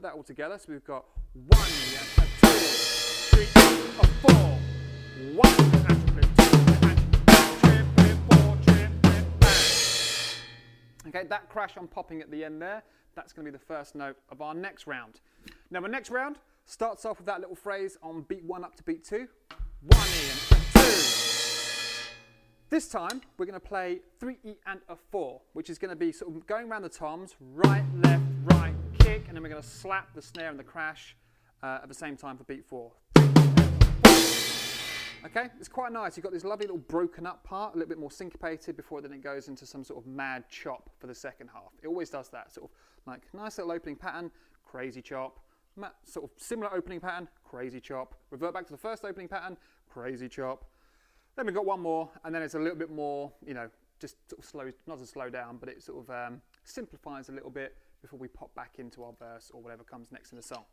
put that all together. So we've got 1 E and a 2, 3 E, a 4, 1 and triplet, 2 and triplet, 4, triplet, bang. Okay, that crash I'm popping at the end there, that's going to be the first note of our next round. Now, my next round starts off with that little phrase on beat 1 up to beat 2, 1 E and a 2. This time, we're going to play 3 E and a 4, which is going to be sort of going around the toms, right, left, right, kick, and then we're going to slap the snare and the crash at the same time for beat 4. Okay, it's quite nice. You've got this lovely little broken up part, a little bit more syncopated before then it goes into some sort of mad chop for the second half. It always does that, sort of like nice little opening pattern, crazy chop, sort of similar opening pattern, crazy chop, revert back to the first opening pattern, crazy chop. Then we've got one more, and then it's a little bit more, you know, just sort of slow, not to slow down, but it sort of simplifies a little bit before we pop back into our verse or whatever comes next in the song.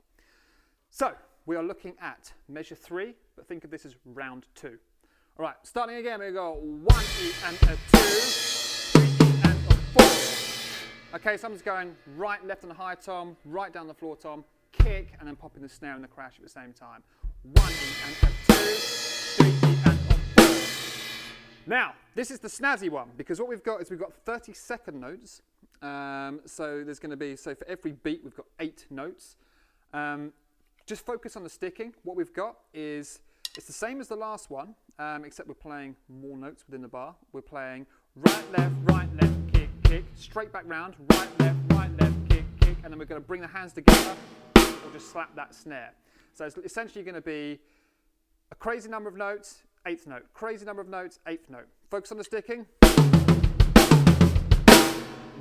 So, we are looking at measure 3, but think of this as round 2. All right, starting again, we go 1 E and a 2, 3 E and a 4. Okay, so I'm just going right, left on the high tom, right down the floor tom, kick, and then popping the snare and the crash at the same time. 1 E and a 2, 3 E and a 4. Now, this is the snazzy one, because what we've got is we've got 30-second notes. So there's going to be, so for every beat, we've got 8 notes. Just focus on the sticking. What we've got is, it's the same as the last one, except we're playing more notes within the bar. We're playing right, left, kick, kick, straight back round, right, left, kick, kick, and then we're going to bring the hands together or just slap that snare. So it's essentially going to be a crazy number of notes, 8th note, crazy number of notes, 8th note. Focus on the sticking.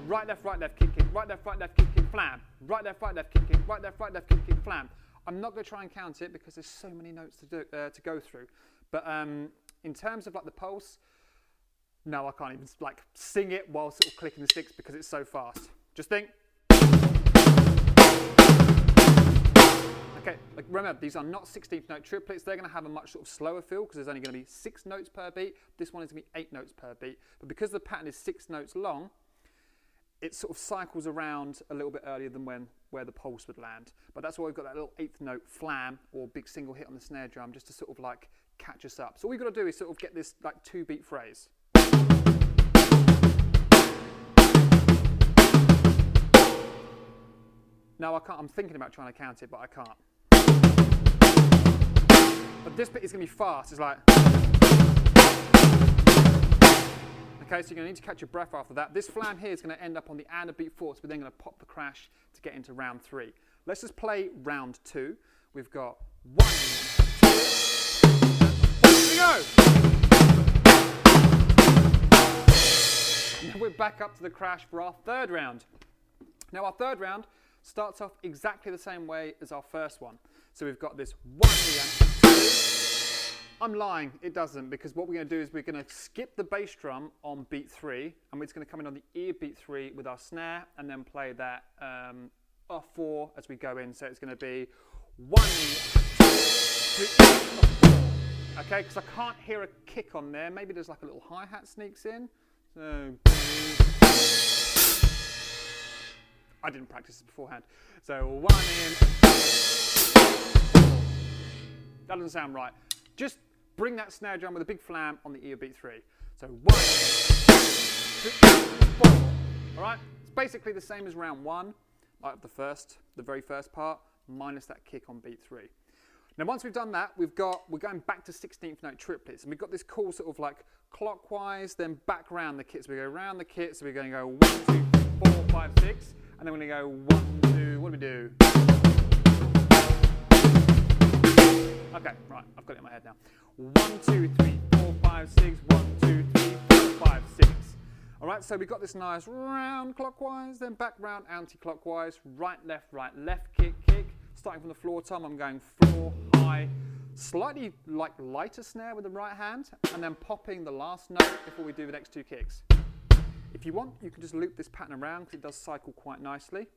Right, left, kick, kick, right, left, kick, kick, flam. Right, left, kick, kick, right, left, kick, kick, flam. I'm not going to try and count it because there's so many notes to go through. But in terms of like the pulse, no, I can't even like sing it while sort of clicking the sticks because it's so fast. Just think. Okay, like remember, these are not 16th note triplets. They're going to have a much sort of slower feel because there's only going to be 6 notes per beat. This one is going to be 8 notes per beat. But because the pattern is 6 notes long, it sort of cycles around a little bit earlier than where the pulse would land. But that's why we've got that little 8th note flam or big single hit on the snare drum just to sort of like catch us up. So all we've got to do is sort of get this like 2-beat phrase. Now I can't, I'm thinking about trying to count it, but I can't. But this bit is going to be fast. It's like... Okay, so you're going to need to catch your breath after that. This flam here is going to end up on the and a beat 4, so we're then going to pop the crash to get into round 3. Let's just play round 2. We've got 1, 2, 4, here we go! Now we're back up to the crash for our 3rd round. Now our 3rd round starts off exactly the same way as our first one. So we've got this 1 here and 2. I'm lying, it doesn't, because what we're going to do is we're going to skip the bass drum on beat 3, and we're just going to come in on the ear beat 3 with our snare, and then play that 4 as we go in. So it's going to be 1 E, 2, 3, 4. Okay, because I can't hear a kick on there. Maybe there's like a little hi-hat sneaks in. So I didn't practice this beforehand. So 1 in. That doesn't sound right. Just bring that snare drum with a big flam on the ear beat 3. So 1, 2, 4. All right? It's basically the same as round 1, like the very first part, minus that kick on beat 3. Now once we've done that, we're going back to 16th note triplets, and we've got this cool sort of like clockwise, then back round the kit. So we go round the kit, so we're going to go 1, 2, 3, 4, 5, 6, and then we're going to go 1, 2, what do we do? Okay, right, I've got it in my head now. 1, 2, 3, 4, 5, 6, 1, 2, 3, 4, 5, 6. All right, so we've got this nice round clockwise, then back round anti-clockwise, right, left, kick, kick. Starting from the floor tom, I'm going floor, high, slightly like lighter snare with the right hand, and then popping the last note before we do the next 2 kicks. If you want, you can just loop this pattern around because it does cycle quite nicely.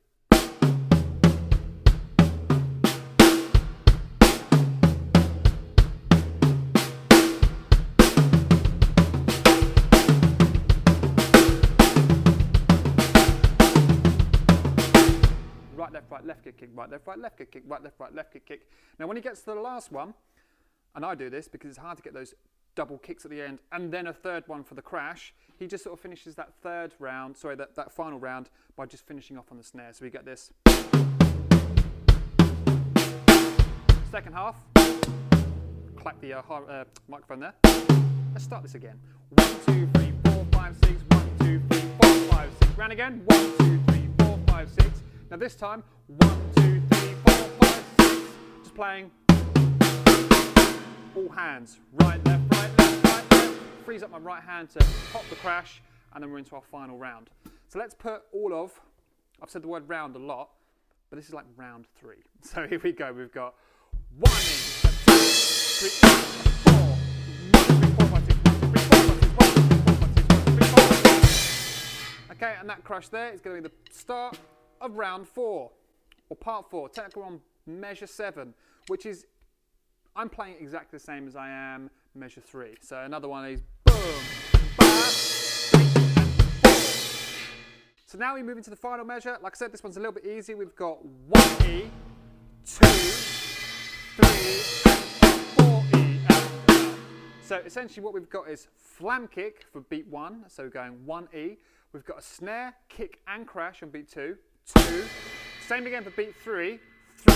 Right, left, kick, kick, right, left, kick, kick, right, left, kick, kick. Now when he gets to the last one, and I do this because it's hard to get those double kicks at the end, and then a 3rd one for the crash, he just sort of finishes that that final round by just finishing off on the snare. So we get this. Second half, clap the microphone there. Let's start this again. 1, 2, 3, 4, 5, 6, 1, 2, 3, 4, 5, 6. Round again. 1, 2, 3, 4, 5, 6. Now this time, 1, 2, 3, 4, 5, 6. Just playing all hands. Right, left. Frees up my right hand to pop the crash, and then we're into our final round. So let's put all of, I've said the word round a lot, but this is like round 3. So here we go. We've got 1 in, 2, 3, 4. 1, 2, 3, 4, 5, 6, 1, 2, 3, 4, 5, 6, 1, 2, 3, 4, 5, 6, 1, 2, 3, 4, 5, 6. Okay, and that crash there is going to be the start of round 4, or part 4. Technically we're on measure 7, which is I'm playing exactly the same as I am measure 3. So another one is boom, ba, so now we move into the final measure. Like I said, this one's a little bit easier. We've got 1E, 2, 3, 4E. So essentially what we've got is flam kick for beat 1. So we're going 1E. We've got a snare, kick and crash on beat 2. 2. Same again for beat 3. 3.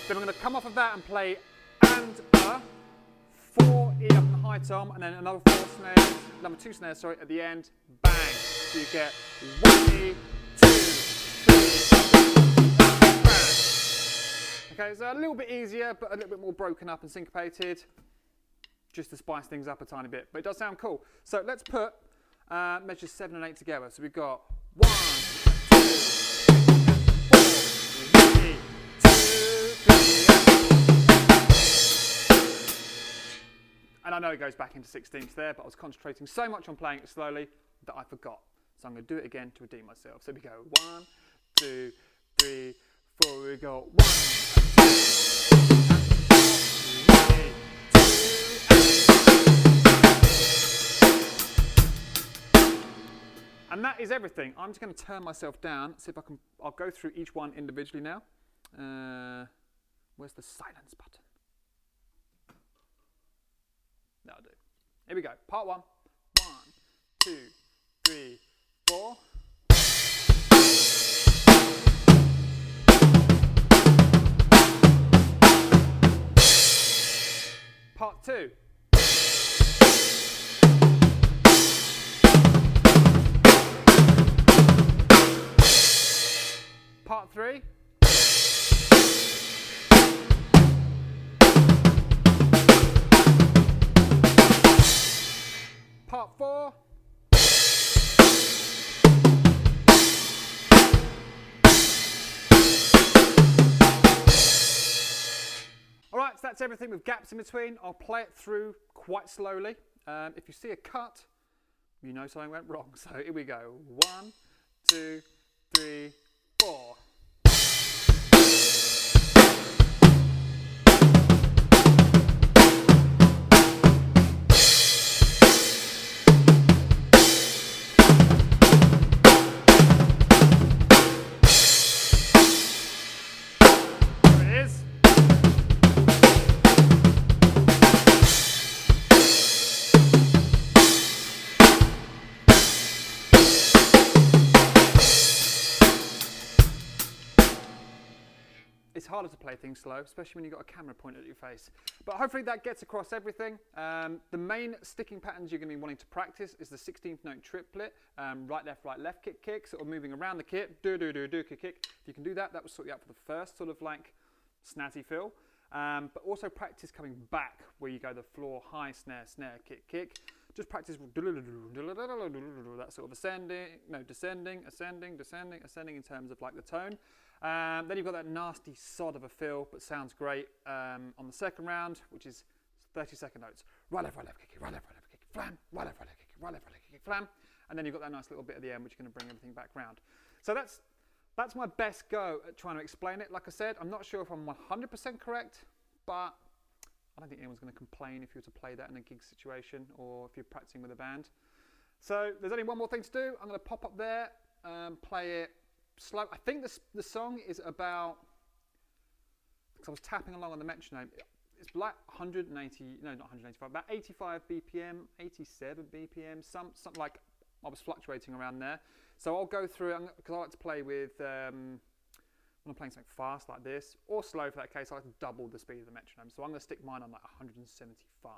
Then we're going to come off of that and play and 4E up in the high tom, and then another 2 snares, at the end. Bang. So you get 1E, 2, 3, bang. Okay, so a little bit easier, but a little bit more broken up and syncopated, just to spice things up a tiny bit. But it does sound cool. So let's put measures 7 and 8 together. So we've got 1, 2, 3, 4, 1E, 2, 3. And I know it goes back into 16ths there, but I was concentrating so much on playing it slowly that I forgot. So I'm going to do it again to redeem myself. So we go 1, 2, 3, 4. We go 1, 2, 3, and that is everything. I'm just going to turn myself down, see if I can. I'll go through each one individually now. Where's the silence button? That'll do. Here we go. Part 1. 1, 2, 3, 4. Part 2. Part 3. Part 4. Alright, so that's everything with gaps in between. I'll play it through quite slowly. If you see a cut, you know something went wrong. So here we go. 1, 2, 3, 4. It's harder to play things slow, especially when you've got a camera pointed at your face. But hopefully that gets across everything. The main sticking patterns you're going to be wanting to practice is the 16th note triplet, right, left, kick, kick, sort of moving around the kit, do, kick, kick. If you can do that, that will sort you out for the first sort of like snazzy feel. But also practice coming back where you go the floor, high, snare, snare, kick, kick. Just practice that sort of descending, ascending in terms of like the tone. Then you've got that nasty sod of a fill, but sounds great on the second round, which is 30-second notes. Right, left, kick, right, left, kick, flam, right, left, kick, right, left, kick, flam. And then you've got that nice little bit at the end, which is going to bring everything back round. So that's my best go at trying to explain it. Like I said, I'm not sure if I'm 100% correct, but I don't think anyone's going to complain if you were to play that in a gig situation or if you're practicing with a band. So there's only one more thing to do. I'm going to pop up there, play it slow. I think the song is about, because I was tapping along on the metronome, it's like 185, about 85 BPM, 87 BPM, something like, I was fluctuating around there. So I'll go through, because I like to play with, when I'm playing something fast like this, or slow for that case, I like to double the speed of the metronome. So I'm going to stick mine on like 175.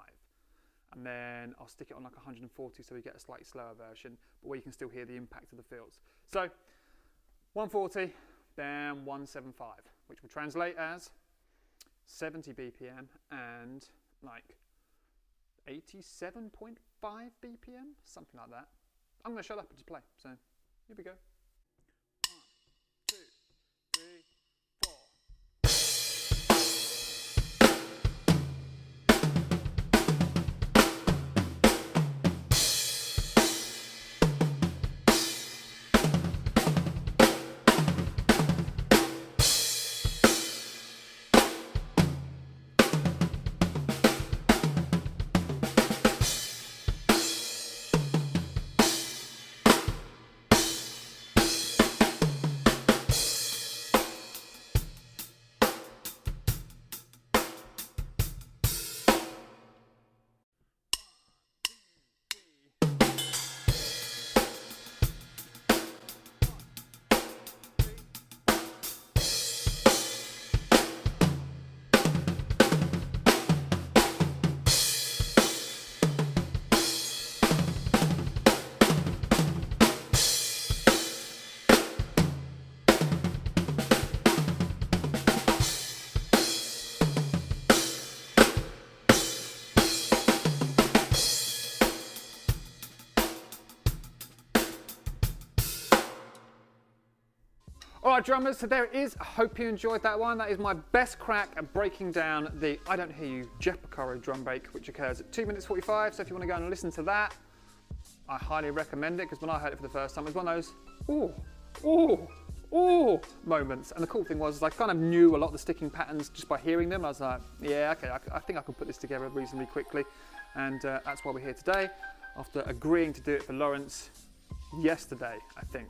And then I'll stick it on like 140 so we get a slightly slower version, but where you can still hear the impact of the fills. So 140, then 175, which will translate as 70 BPM and like 87.5 BPM, something like that. I'm going to shut up and just play. So here we go. 1, 2, 3, 4. Alright drummers, so there it is. I hope you enjoyed that one. That is my best crack at breaking down the I Don't Hear You Jeff Porcaro drum break, which occurs at 2 minutes 45. So if you want to go and listen to that, I highly recommend it, because when I heard it for the first time, it was one of those, ooh moments. And the cool thing was I kind of knew a lot of the sticking patterns just by hearing them. I was like, yeah, okay, I think I can put this together reasonably quickly. And that's why we're here today, after agreeing to do it for Lawrence yesterday, I think.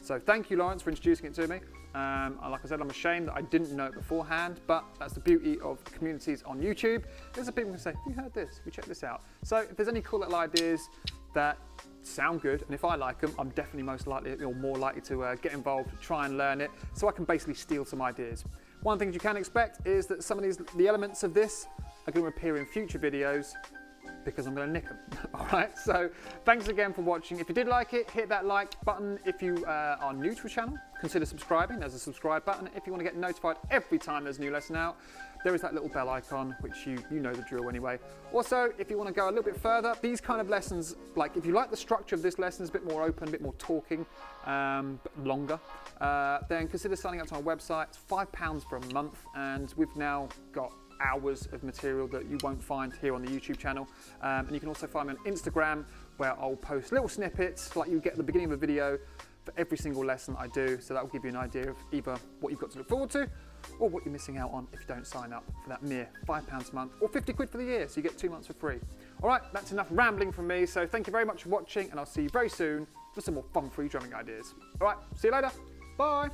So thank you, Lawrence, for introducing it to me. Like I said, I'm ashamed that I didn't know it beforehand, but that's the beauty of communities on YouTube. There's people who say, you heard this, we check this out. So if there's any cool little ideas that sound good, and if I like them, I'm definitely more likely to get involved, try and learn it, so I can basically steal some ideas. One of the things you can expect is that some of the elements of this are going to appear in future videos, because I'm going to nick them. All right, so thanks again for watching. If you did like it, hit that like button. If you are new to the channel, consider subscribing. There's a subscribe button. If you want to get notified every time there's a new lesson out, there is that little bell icon, which you know the drill anyway. Also, if you want to go a little bit further, these kind of lessons, like if you like the structure of this lesson, it's a bit more open, a bit more talking, but longer, then consider signing up to our website. It's £5 for a month, and we've now got hours of material that you won't find here on the YouTube channel. And you can also find me on Instagram, where I'll post little snippets like you get at the beginning of a video for every single lesson I do. So that will give you an idea of either what you've got to look forward to or what you're missing out on if you don't sign up for that mere £5 a month or 50 quid for the year, so you get 2 months for free. All right, that's enough rambling from me. So thank you very much for watching, and I'll see you very soon for some more fun-free drumming ideas. All right, see you later. Bye.